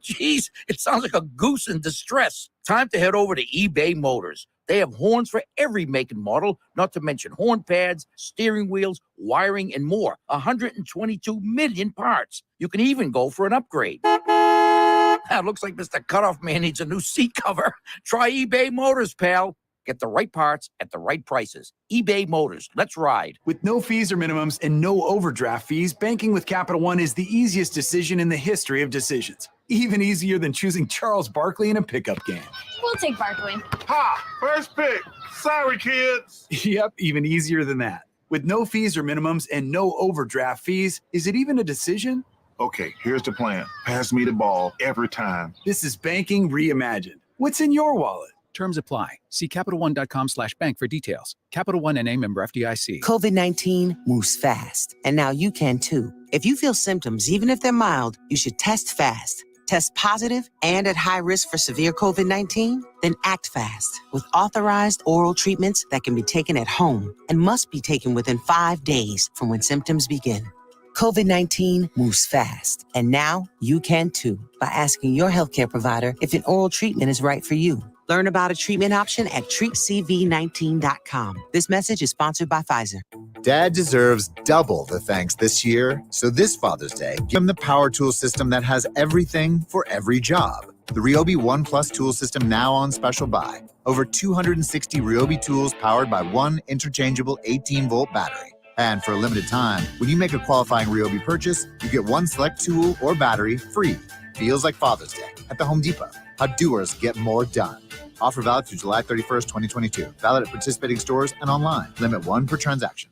Jeez, it sounds like a goose in distress. Time to head over to eBay Motors. They have horns for every make and model, not to mention horn pads, steering wheels, wiring, and more. 122 million parts. You can even go for an upgrade. Looks like Mr. Cutoff Man needs a new seat cover. Try eBay Motors, pal. Get the right parts at the right prices. eBay Motors. Let's ride. With no fees or minimums and no overdraft fees, banking with Capital One is the easiest decision in the history of decisions. Even easier than choosing Charles Barkley in a pickup game. We'll take Barkley. Ha! First pick. Sorry, kids. Yep, even easier than that. With no fees or minimums and no overdraft fees, is it even a decision? Okay, here's the plan. Pass me the ball every time. This is banking reimagined. What's in your wallet? Terms apply. See CapitalOne.com/bank for details. Capital One NA member FDIC. COVID-19 moves fast, and now you can too. If you feel symptoms, even if they're mild, you should test fast. Test positive and at high risk for severe COVID-19? Then act fast with authorized oral treatments that can be taken at home and must be taken within 5 days from when symptoms begin. COVID-19 moves fast, and now you can too by asking your healthcare provider if an oral treatment is right for you. Learn about a treatment option at treatcv19.com. This message is sponsored by Pfizer. Dad deserves double the thanks this year, so this Father's Day, give him the power tool system that has everything for every job. The Ryobi One Plus tool system now on special buy. Over 260 Ryobi tools powered by one interchangeable 18-volt battery. And for a limited time, when you make a qualifying Ryobi purchase, you get one select tool or battery free. Feels like Father's Day at the Home Depot. How doers get more done. Offer valid through July 31st, 2022. Valid at participating stores and online. Limit 1 per transaction.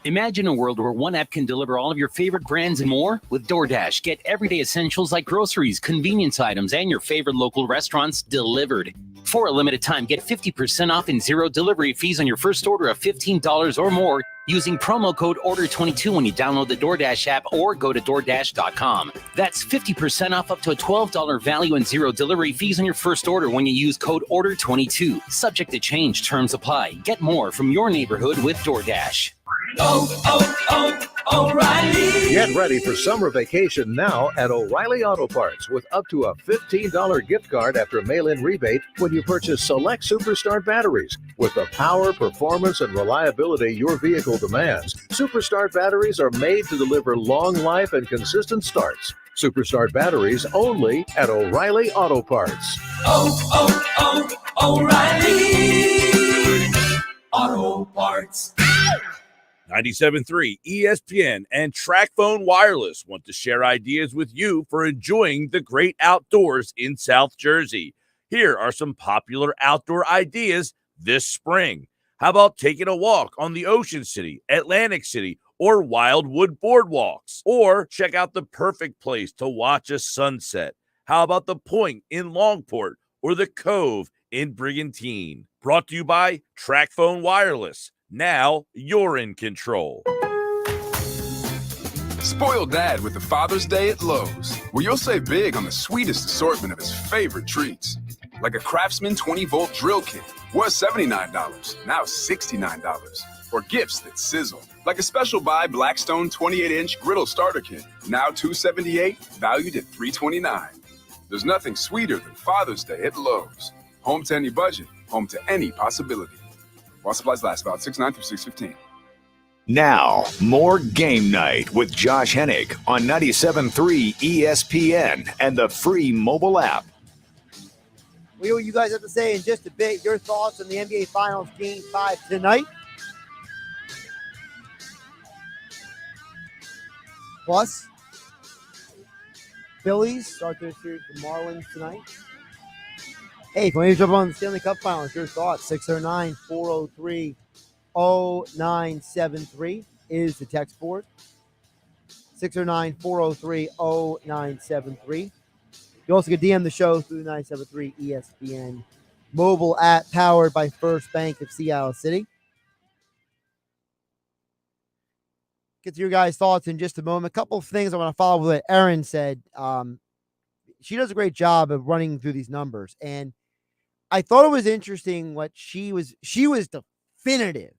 Imagine a world where one app can deliver all of your favorite brands and more. With DoorDash, get everyday essentials like groceries, convenience items, and your favorite local restaurants delivered. For a limited time, get 50% off and zero delivery fees on your first order of $15 or more using promo code ORDER22 when you download the DoorDash app or go to DoorDash.com. That's 50% off up to a $12 value and zero delivery fees on your first order when you use code ORDER22. Subject to change. Terms apply. Get more from your neighborhood with DoorDash. O'Reilly. Get ready for summer vacation now at O'Reilly Auto Parts with up to a $15 gift card after mail-in rebate when you purchase select Superstart batteries. With the power, performance, and reliability your vehicle demands, Superstart batteries are made to deliver long life and consistent starts. Superstart batteries only at O'Reilly Auto Parts. O'Reilly Auto Parts. 97.3 ESPN and TracFone Wireless want to share ideas with you for enjoying the great outdoors in South Jersey. Here are some popular outdoor ideas this spring. How about taking a walk on the Ocean City, Atlantic City, or Wildwood boardwalks? Or check out the perfect place to watch a sunset. How about the Point in Longport or the Cove in Brigantine? Brought to you by TracFone Wireless. Now you're in control. Spoil Dad with the Father's Day at Lowe's, where you'll save big on the sweetest assortment of his favorite treats. Like a Craftsman 20-volt drill kit, was $79, now $69. Or gifts that sizzle, like a special buy Blackstone 28-inch griddle starter kit, now $278, valued at $329. There's nothing sweeter than Father's Day at Lowe's. Home to any budget, home to any possibility. While supplies last, about 6/9 through 6/15. Now, more Game Night with Josh Hennig on 97.3 ESPN and the free mobile app. We know what you guys have to say in just a bit. Your thoughts on the NBA Finals Game 5 tonight. Plus, Phillies start their series with the Marlins tonight. Hey, if you want to jump on the Stanley Cup Finals, your thoughts, 609-403-0973 is the text board. 609-403-0973. You also can DM the show through 973 ESPN mobile app powered by First Bank of Seattle City. Get to your guys' thoughts in just a moment. A couple of things I want to follow with what Erin said. She does a great job of running through these numbers, and I thought it was interesting what she was definitive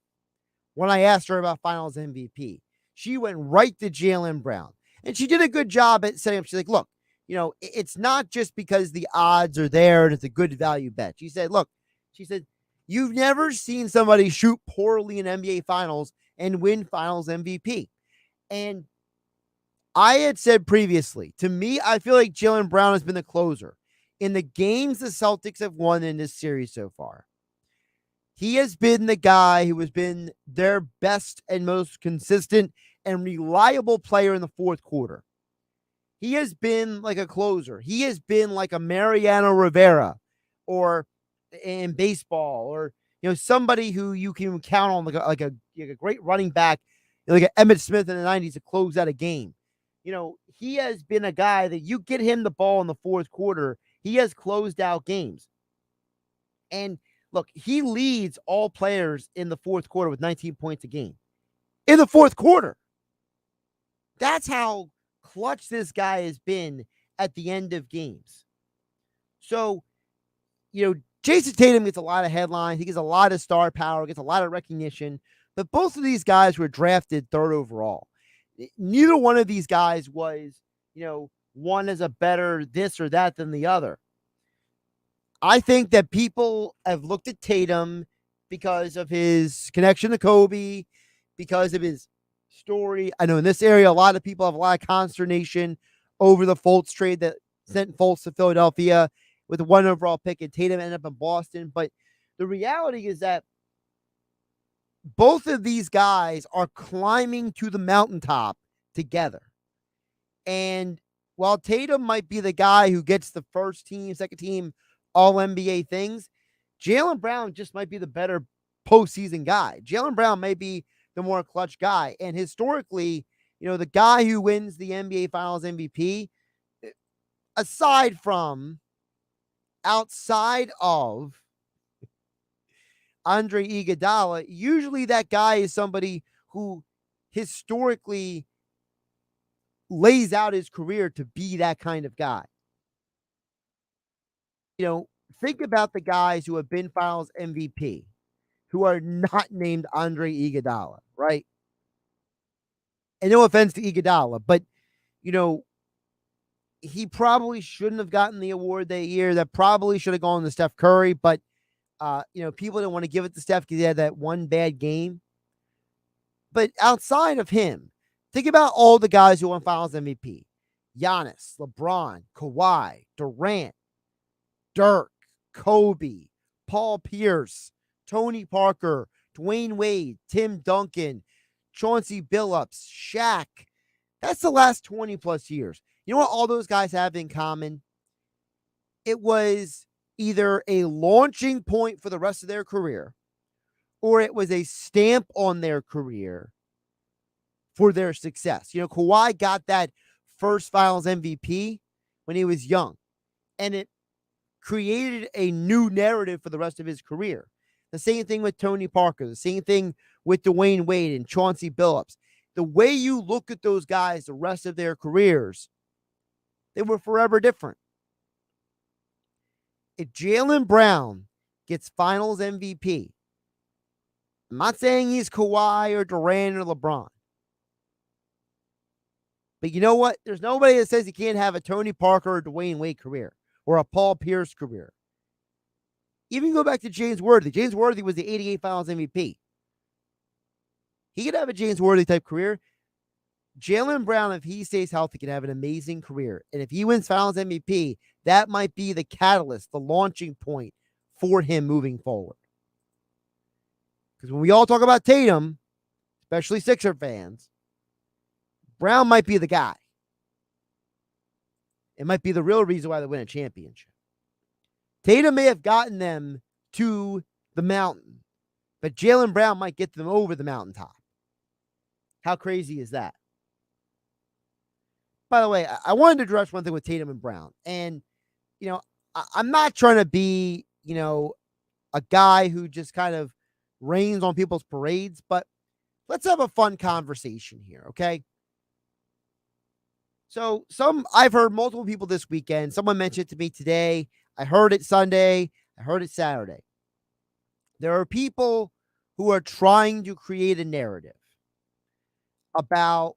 when I asked her about Finals MVP. She went right to Jaylen Brown, and she did a good job at setting up. She's like, look, it's not just because the odds are there and it's a good value bet. She said, you've never seen somebody shoot poorly in NBA Finals and win Finals MVP. And I had said previously, to me, I feel like Jaylen Brown has been the closer. In the games the Celtics have won in this series so far, he has been the guy who has been their best and most consistent and reliable player in the fourth quarter. He has been like a closer. He has been like a Mariano Rivera or in baseball, or somebody who you can count on like a great running back, like an Emmitt Smith in the 90s to close out a game. He has been a guy that you get him the ball in the fourth quarter, he has closed out games. And look, he leads all players in the fourth quarter with 19 points a game. In the fourth quarter. That's how clutch this guy has been at the end of games. So, Jason Tatum gets a lot of headlines. He gets a lot of star power, gets a lot of recognition. But both of these guys were drafted third overall. Neither one of these guys was, one is a better this or that than the other. I think that people have looked at Tatum because of his connection to Kobe, because of his story. I know in this area, a lot of people have a lot of consternation over the Fultz trade that sent Fultz to Philadelphia with a 1 overall pick, and Tatum ended up in Boston. But the reality is that both of these guys are climbing to the mountaintop together. And while Tatum might be the guy who gets the first team, second team, all NBA things, Jaylen Brown just might be the better postseason guy. Jaylen Brown may be the more clutch guy. And historically, the guy who wins the NBA Finals MVP, outside of Andre Iguodala, usually that guy is somebody who historically lays out his career to be that kind of guy. Think about the guys who have been Finals MVP who are not named Andre Iguodala, right? And no offense to Iguodala, but, he probably shouldn't have gotten the award that year. That probably should have gone to Steph Curry, but, people didn't want to give it to Steph because he had that one bad game. But outside of him, think about all the guys who won Finals MVP. Giannis, LeBron, Kawhi, Durant, Dirk, Kobe, Paul Pierce, Tony Parker, Dwayne Wade, Tim Duncan, Chauncey Billups, Shaq. That's the last 20 plus years. You know what all those guys have in common? It was either a launching point for the rest of their career, or it was a stamp on their career for their success. Kawhi got that first Finals MVP when he was young, and it created a new narrative for the rest of his career. The same thing with Tony Parker, the same thing with Dwayne Wade and Chauncey Billups. The way you look at those guys the rest of their careers, they were forever different. If Jaylen Brown gets Finals MVP, I'm not saying he's Kawhi or Durant or LeBron. But you know what? There's nobody that says he can't have a Tony Parker or Dwayne Wade career or a Paul Pierce career. Even go back to James Worthy. James Worthy was the 88 Finals MVP. He could have a James Worthy type career. Jaylen Brown, if he stays healthy, can have an amazing career. And if he wins Finals MVP, that might be the catalyst, the launching point for him moving forward. Because when we all talk about Tatum, especially Sixer fans, Brown might be the guy. It might be the real reason why they win a championship. Tatum may have gotten them to the mountain, but Jaylen Brown might get them over the mountaintop. How crazy is that? By the way, I wanted to address one thing with Tatum and Brown. And, I'm not trying to be, a guy who just kind of rains on people's parades, but let's have a fun conversation here, okay? So I've heard multiple people this weekend. Someone mentioned it to me today. I heard it Sunday. I heard it Saturday. There are people who are trying to create a narrative about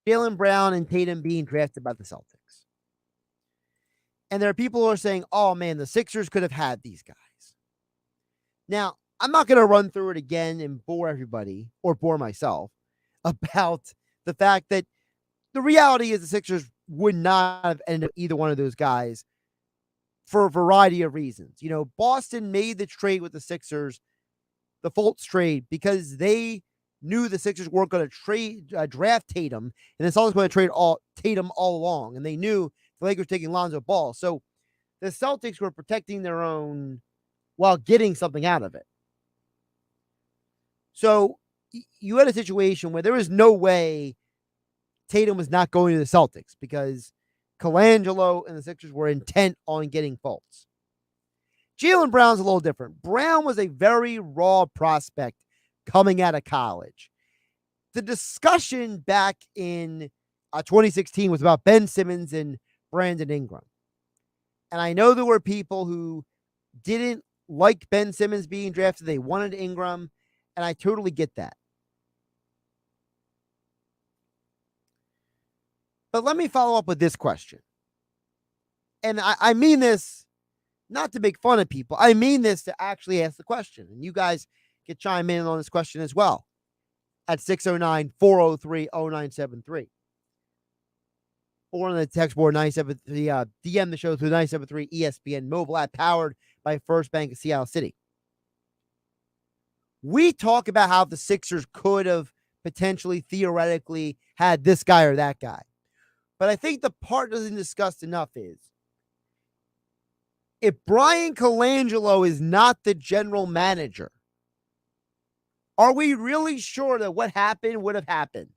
Jaylen Brown and Tatum being drafted by the Celtics. And there are people who are saying, oh man, the Sixers could have had these guys. Now, I'm not going to run through it again and bore everybody or bore myself about the fact that the reality is the Sixers would not have ended up either one of those guys for a variety of reasons. Boston made the trade with the Sixers, the Fultz trade, because they knew the Sixers weren't going to draft Tatum, and the Celtics were going to trade Tatum all along, and they knew the Lakers taking Lonzo Ball. So the Celtics were protecting their own while getting something out of it. So you had a situation where there was no way Tatum was not going to the Celtics because Colangelo and the Sixers were intent on getting Fultz. Jaylen Brown's a little different. Brown was a very raw prospect coming out of college. The discussion back in 2016 was about Ben Simmons and Brandon Ingram. And I know there were people who didn't like Ben Simmons being drafted. They wanted Ingram. And I totally get that. But let me follow up with this question. And I mean this not to make fun of people. I mean this to actually ask the question. And you guys can chime in on this question as well at 609-403-0973. Or on the text board, 973, DM the show through 973 ESPN mobile app powered by First Bank of Seattle City. We talk about how the Sixers could have potentially, theoretically, had this guy or that guy. But I think the part that isn't discussed enough is, if Brian Colangelo is not the general manager, are we really sure that what happened would have happened?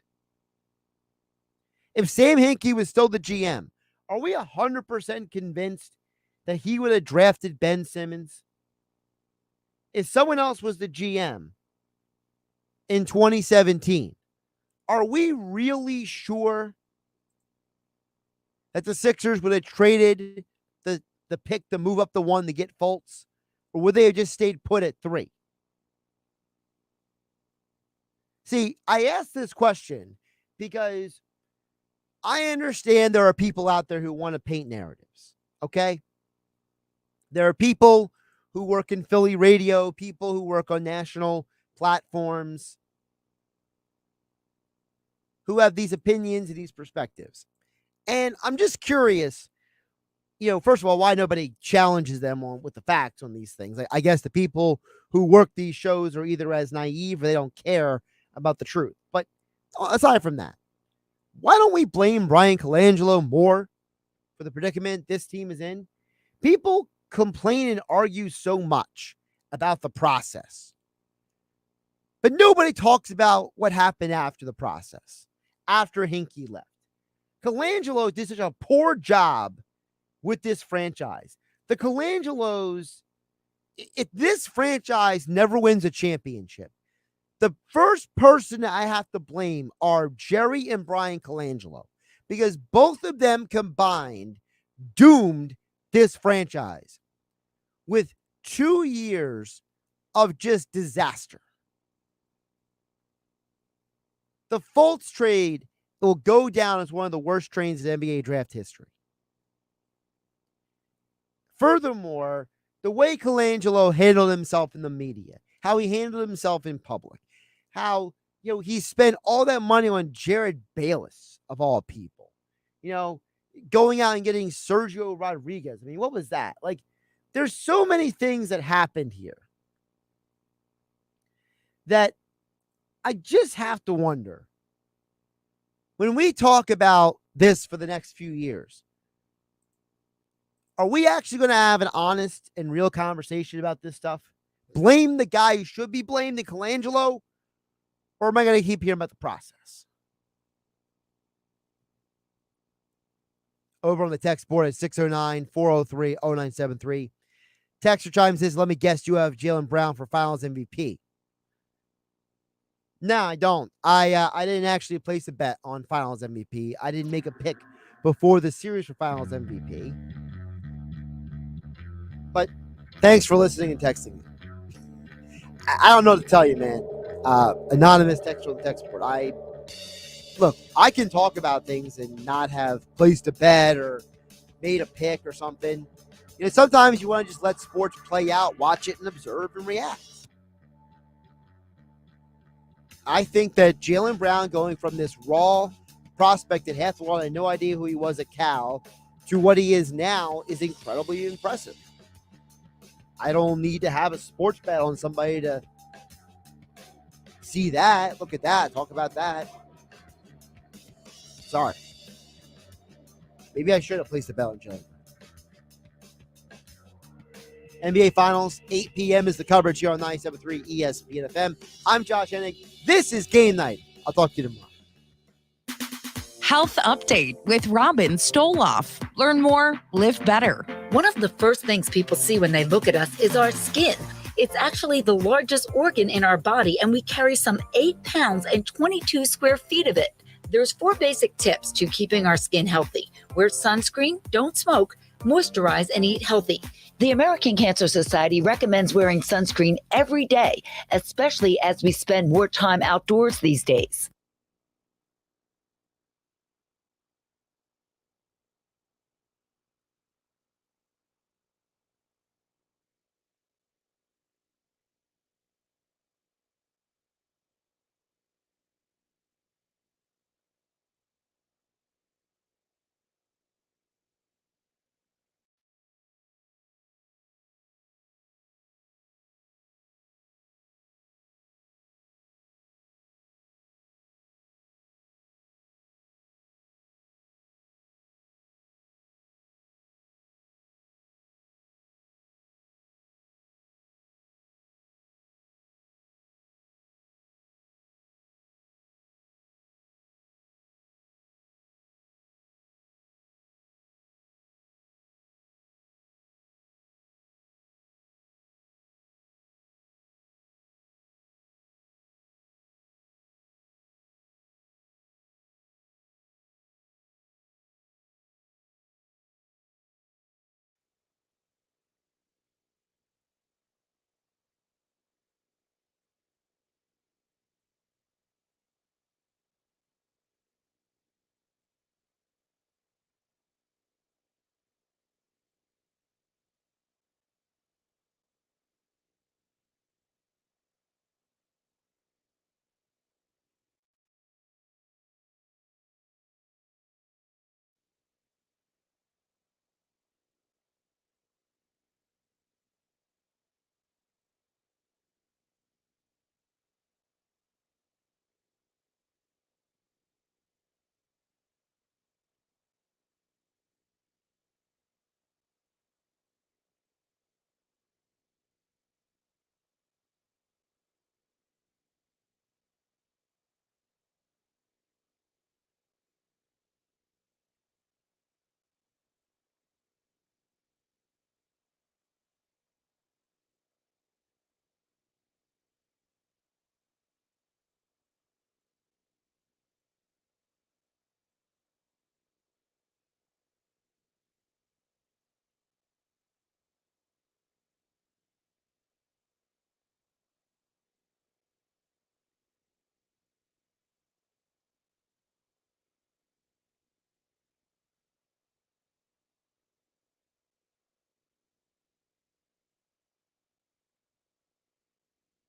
If Sam Hinkie was still the GM, are we 100% convinced that he would have drafted Ben Simmons? If someone else was the GM in 2017, are we really sure that the Sixers would have traded the pick to move up the 1 to get Fultz? Or would they have just stayed put at 3? See, I asked this question because I understand there are people out there who want to paint narratives, okay? There are people who work in Philly radio, people who work on national platforms, who have these opinions and these perspectives. And I'm just curious, first of all, why nobody challenges them with the facts on these things. I guess the people who work these shows are either as naive or they don't care about the truth. But aside from that, why don't we blame Brian Colangelo more for the predicament this team is in? People complain and argue so much about the process, but nobody talks about what happened after the process, after Hinkie left. Colangelo did such a poor job with this franchise. The Colangelos, if this franchise never wins a championship, the first person that I have to blame are Jerry and Brian Colangelo, because both of them combined doomed this franchise with 2 years of just disaster. The Fultz trade will go down as one of the worst trades in NBA draft history. Furthermore, the way Colangelo handled himself in the media, how he handled himself in public, how, he spent all that money on Jared Bayless, of all people, going out and getting Sergio Rodriguez. I mean, what was that? Like, there's so many things that happened here that I just have to wonder, when we talk about this for the next few years, are we actually going to have an honest and real conversation about this stuff? Blame the guy who should be blamed, the Colangelo? Or am I going to keep hearing about the process? Over on the text board at 609-403-0973. Texter chimes says, let me guess, you have Jaylen Brown for Finals MVP. No, I don't. I didn't actually place a bet on Finals MVP. I didn't make a pick before the series for Finals MVP. But thanks for listening and texting me. I don't know what to tell you, man. Anonymous texter on the text board. I can talk about things and not have placed a bet or made a pick or something. Sometimes you want to just let sports play out, watch it and observe and react. I think that Jaylen Brown going from this raw prospect that half the world had no idea who he was at Cal to what he is now is incredibly impressive. I don't need to have a sports bet on somebody to see that, look at that, talk about that. Sorry. Maybe I should have placed a bet on Jaylen. NBA Finals, 8 p.m. is the coverage here on 97.3 ESPN FM. I'm Josh Hennig. This is Game Night. I'll talk to you tomorrow. Health Update with Robin Stoloff. Learn more, live better. One of the first things people see when they look at us is our skin. It's actually the largest organ in our body, and we carry some 8 pounds and 22 square feet of it. There's 4 basic tips to keeping our skin healthy. Wear sunscreen, don't smoke, moisturize, and eat healthy. The American Cancer Society recommends wearing sunscreen every day, especially as we spend more time outdoors these days.